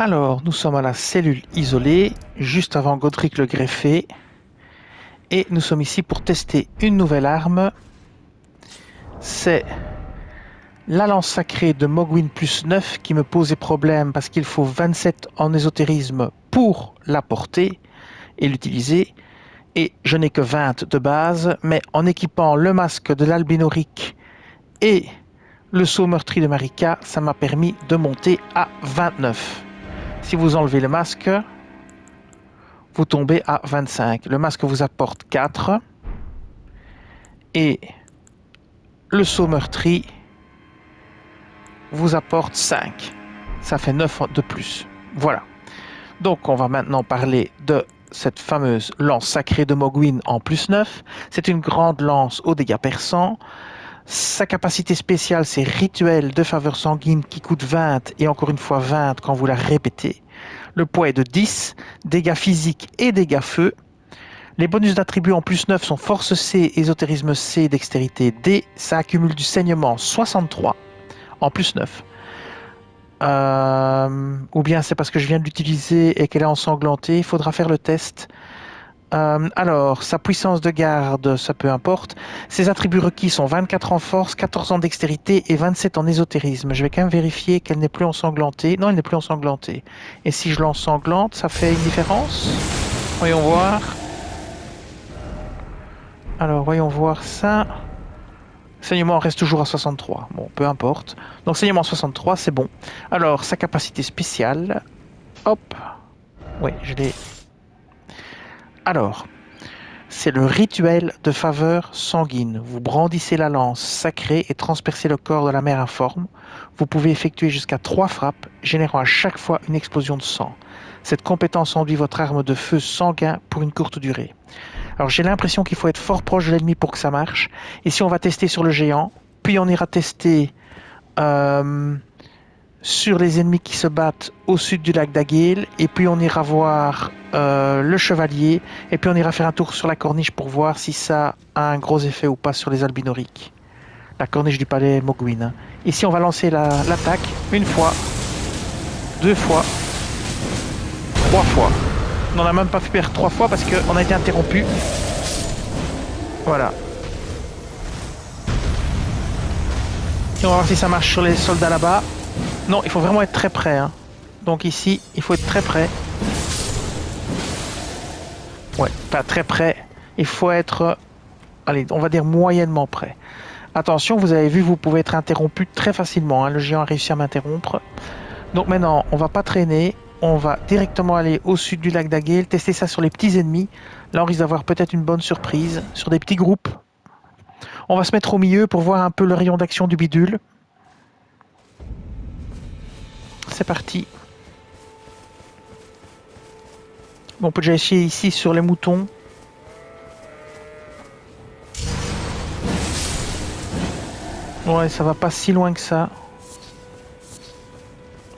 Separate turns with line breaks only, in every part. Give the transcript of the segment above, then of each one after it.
Alors, nous sommes à la cellule isolée, juste avant Godric le greffé. Et nous sommes ici pour tester une nouvelle arme. C'est la lance sacrée de Mohgwyn plus 9 qui me posait problème parce qu'il faut 27 en ésotérisme pour la porter et l'utiliser. Et je n'ai que 20 de base, mais en équipant le masque de l'Albinoric et le saut meurtri de Marika, ça m'a permis de monter à 29. Si vous enlevez le masque, vous tombez à 25. Le masque vous apporte 4. Et le saut meurtri vous apporte 5. Ça fait 9 de plus. Voilà. Donc on va maintenant parler de cette fameuse lance sacrée de Mohgwyn en plus 9. C'est une grande lance aux dégâts perçants. Sa capacité spéciale, c'est rituel de faveur sanguine qui coûte 20 et encore une fois 20 quand vous la répétez. Le poids est de 10, dégâts physiques et dégâts feu. Les bonus d'attributs en plus 9 sont force C, ésotérisme C, dextérité D. Ça accumule du saignement 63 en plus 9. Ou bien c'est parce que je viens de l'utiliser et qu'elle est ensanglantée. Il faudra faire le test. Alors, sa puissance de garde, ça peu importe. Ses attributs requis sont 24 en force, 14 en dextérité et 27 en ésotérisme. Je vais quand même vérifier qu'elle n'est plus ensanglantée. Non, elle n'est plus ensanglantée. Et si je l'ensanglante, ça fait une différence? Voyons voir. Alors, voyons voir ça. Saignement reste toujours à 63. Bon, peu importe. Donc, saignement 63, c'est bon. Alors, sa capacité spéciale. Hop. Oui, je l'ai. Alors, c'est le rituel de faveur sanguine. Vous brandissez la lance sacrée et transpercez le corps de la mère informe. Vous pouvez effectuer jusqu'à 3 frappes, générant à chaque fois une explosion de sang. Cette compétence enduit votre arme de feu sanguin pour une courte durée. Alors j'ai l'impression qu'il faut être fort proche de l'ennemi pour que ça marche. Ici on va tester sur le géant, puis on ira tester sur les ennemis qui se battent au sud du lac d'Agheel, et puis on ira voir le chevalier, et puis on ira faire un tour sur la corniche pour voir si ça a un gros effet ou pas sur les albinoriques. La corniche du palais Mohgwyn. Hein. Ici on va lancer l'attaque une fois, 2 fois, 3 fois. On n'en a même pas pu perdre 3 fois parce qu'on a été interrompu. Voilà. Et on va voir si ça marche sur les soldats là-bas. Non, il faut vraiment être très près. Hein. Donc ici, il faut être très près. Ouais, pas très près. Il faut être, allez, on va dire moyennement près. Attention, vous avez vu, vous pouvez être interrompu très facilement. Hein. Le géant a réussi à m'interrompre. Donc maintenant, on va pas traîner. On va directement aller au sud du lac d'Agheel, tester ça sur les petits ennemis. Là, on risque d'avoir peut-être une bonne surprise sur des petits groupes. On va se mettre au milieu pour voir un peu le rayon d'action du bidule. C'est parti. Bon, on peut déjà essayer ici sur les moutons. Ouais, ça va pas si loin que ça.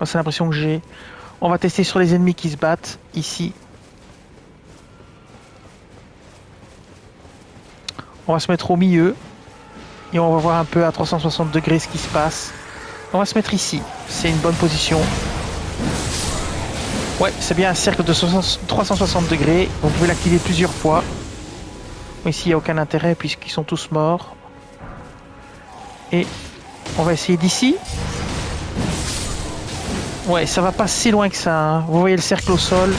C'est l'impression que j'ai. On va tester sur les ennemis qui se battent, ici. On va se mettre au milieu. Et on va voir un peu à 360 degrés ce qui se passe. On va se mettre ici. C'est une bonne position. Ouais, c'est bien un cercle de 360 degrés. Vous pouvez l'activer plusieurs fois. Ici, il n'y a aucun intérêt puisqu'ils sont tous morts. Et on va essayer d'ici. Ouais, ça va pas si loin que ça. Hein. Vous voyez le cercle au sol.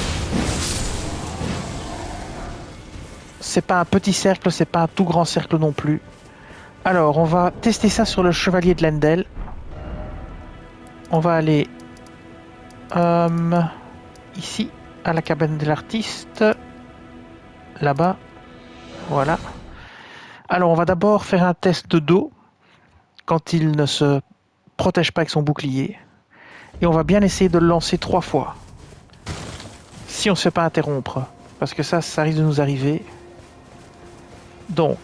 C'est pas un petit cercle, c'est pas un tout grand cercle non plus. Alors, on va tester ça sur le chevalier de Lendel. On va aller ici, à la cabane de l'artiste. Là-bas. Voilà. Alors, on va d'abord faire un test de dos. Quand il ne se protège pas avec son bouclier. Et on va bien essayer de le lancer 3 fois. Si on ne se fait pas interrompre. Parce que ça risque de nous arriver. Donc,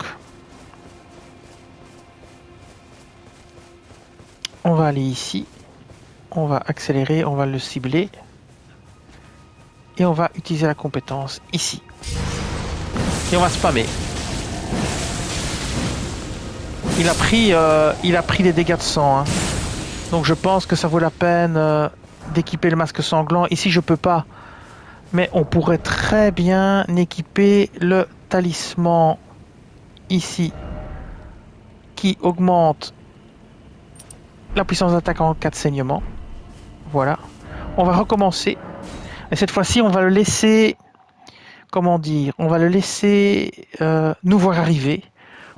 on va aller ici. On va accélérer, on va le cibler. Et on va utiliser la compétence ici. Et on va spammer. Il a pris des dégâts de sang. Hein. Donc je pense que ça vaut la peine d'équiper le masque sanglant. Ici, je peux pas. Mais on pourrait très bien équiper le talisman ici qui augmente la puissance d'attaque en cas de saignement. Voilà. On va recommencer. Et cette fois-ci, on va le laisser... Comment dire? On va le laisser nous voir arriver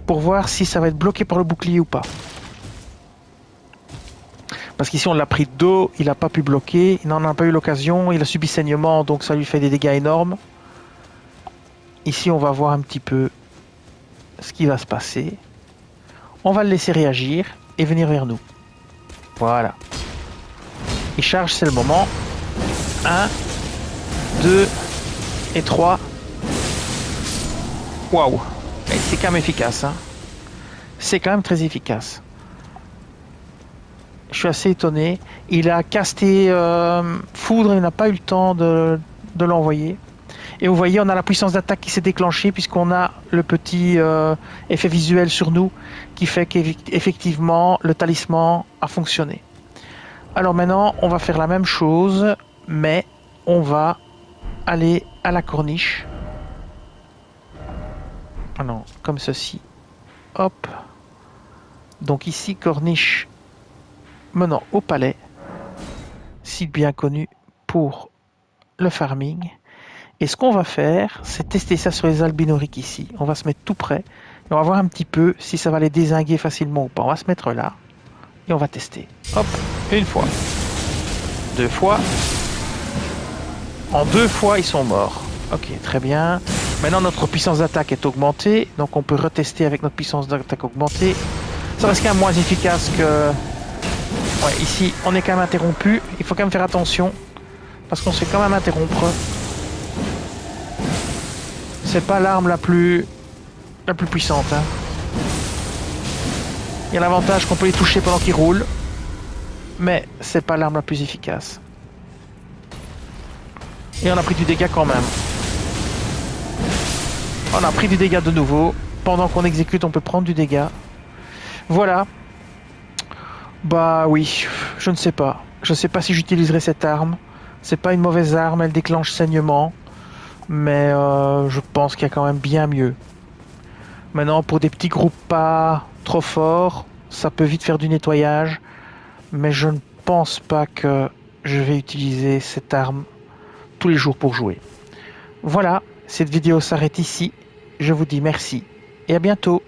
pour voir si ça va être bloqué par le bouclier ou pas. Parce qu'ici, on l'a pris de dos, il n'a pas pu bloquer, il n'en a pas eu l'occasion, il a subi saignement, donc ça lui fait des dégâts énormes. Ici, on va voir un petit peu ce qui va se passer. On va le laisser réagir et venir vers nous. Voilà. Il charge, c'est le moment. 1, 2 et 3. Waouh! C'est quand même efficace. Hein. C'est quand même très efficace. Je suis assez étonné. Il a casté Foudre, il n'a pas eu le temps de l'envoyer. Et vous voyez, on a la puissance d'attaque qui s'est déclenchée puisqu'on a le petit effet visuel sur nous qui fait qu'effectivement le talisman a fonctionné. Alors maintenant, on va faire la même chose, mais on va aller à la corniche. Ah non, comme ceci. Hop. Donc ici, corniche menant au palais, site bien connu pour le farming. Et ce qu'on va faire, c'est tester ça sur les albinoriques ici. On va se mettre tout près et on va voir un petit peu si ça va les dézinguer facilement ou pas. On va se mettre là et on va tester. Hop, une fois, 2 fois. En 2 fois, ils sont morts. Ok, très bien. Maintenant, notre puissance d'attaque est augmentée, donc on peut retester avec notre puissance d'attaque augmentée. Ça reste quand même moins efficace que... Ouais, ici, on est quand même interrompu. Il faut quand même faire attention, parce qu'on se fait quand même interrompre. C'est pas l'arme la plus puissante. Hein. Il y a l'avantage qu'on peut les toucher pendant qu'ils roulent, mais c'est pas l'arme la plus efficace. Et on a pris du dégât quand même. On a pris du dégât de nouveau. Pendant qu'on exécute, on peut prendre du dégât. Voilà. Bah oui, je ne sais pas. Je ne sais pas si j'utiliserai cette arme. C'est pas une mauvaise arme, elle déclenche saignement. Mais je pense qu'il y a quand même bien mieux. Maintenant, pour des petits groupes pas trop forts, ça peut vite faire du nettoyage. Mais je ne pense pas que je vais utiliser cette arme tous les jours pour jouer. Voilà, cette vidéo s'arrête ici. Je vous dis merci et à bientôt.